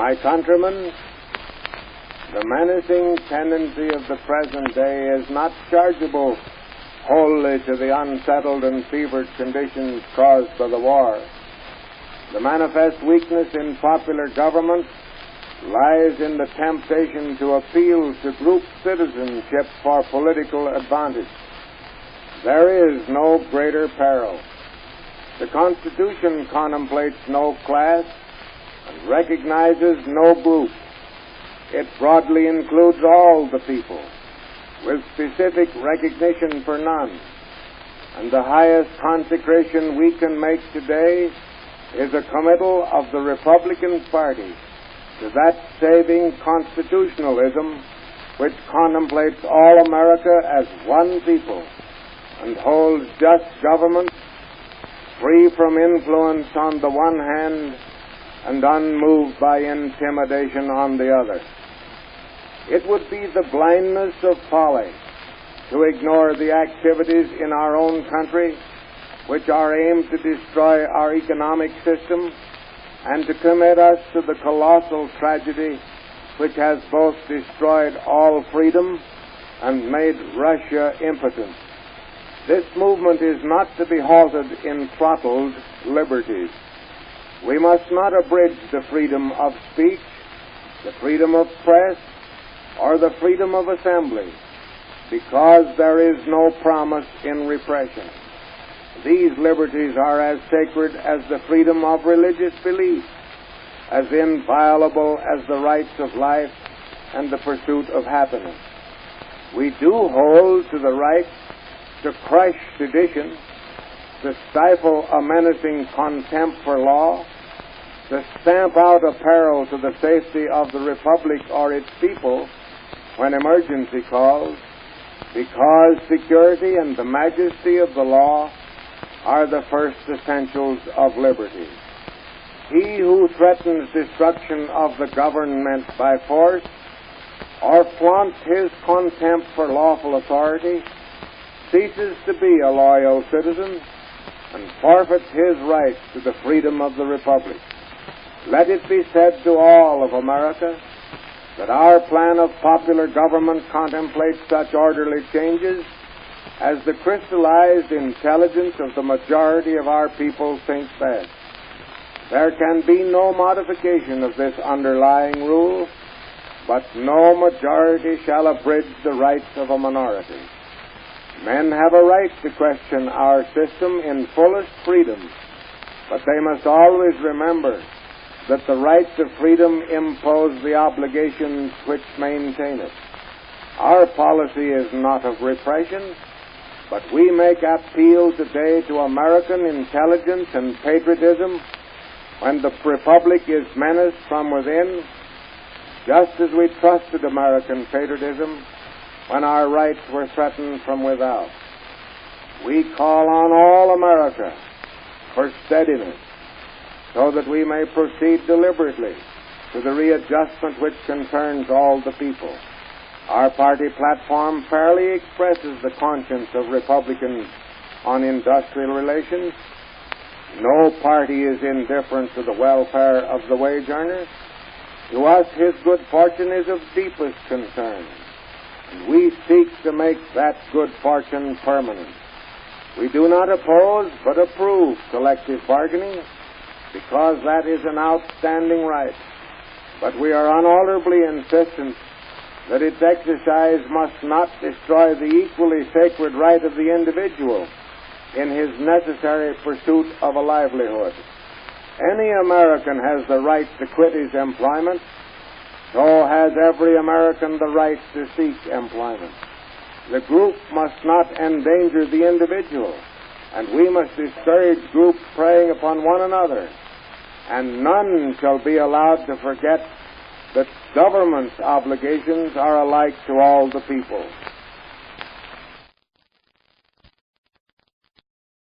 My countrymen, the menacing tendency of the present day is not chargeable wholly to the unsettled and fevered conditions caused by the war. The manifest weakness in popular government lies in the temptation to appeal to group citizenship for political advantage. There is no greater peril. The Constitution contemplates no class and recognizes no group. It broadly includes all the people, with specific recognition for none. And the highest consecration we can make today is a committal of the Republican Party to that saving constitutionalism which contemplates all America as one people and holds just government free from influence on the one hand and unmoved by intimidation on the other. It would be the blindness of folly to ignore the activities in our own country which are aimed to destroy our economic system and to commit us to the colossal tragedy which has both destroyed all freedom and made Russia impotent. This movement is not to be halted in throttled liberties. We must not abridge the freedom of speech, the freedom of press, or the freedom of assembly, because there is no promise in repression. These liberties are as sacred as the freedom of religious belief, as inviolable as the rights of life and the pursuit of happiness. We do hold to the right to crush sedition, to stifle a menacing contempt for law, to stamp out a peril to the safety of the Republic or its people when emergency calls, because security and the majesty of the law are the first essentials of liberty. He who threatens destruction of the government by force or flaunts his contempt for lawful authority ceases to be a loyal citizen and forfeits his right to the freedom of the Republic. Let it be said to all of America that our plan of popular government contemplates such orderly changes as the crystallized intelligence of the majority of our people thinks best. There can be no modification of this underlying rule, but no majority shall abridge the rights of a minority. Men have a right to question our system in fullest freedom, but they must always remember that the rights of freedom impose the obligations which maintain it. Our policy is not of repression, but we make appeal today to American intelligence and patriotism when the Republic is menaced from within, just as we trusted American patriotism when our rights were threatened from without. We call on all America for steadiness, so that we may proceed deliberately to the readjustment which concerns all the people. Our party platform fairly expresses the conscience of Republicans on industrial relations. No party is indifferent to the welfare of the wage earner. To us, his good fortune is of deepest concern, and we seek to make that good fortune permanent. We do not oppose but approve collective bargaining, because that is an outstanding right. But we are unalterably insistent that its exercise must not destroy the equally sacred right of the individual in his necessary pursuit of a livelihood. Any American has the right to quit his employment, so has every American the right to seek employment. The group must not endanger the individual, and we must discourage groups preying upon one another, and none shall be allowed to forget that government's obligations are alike to all the people.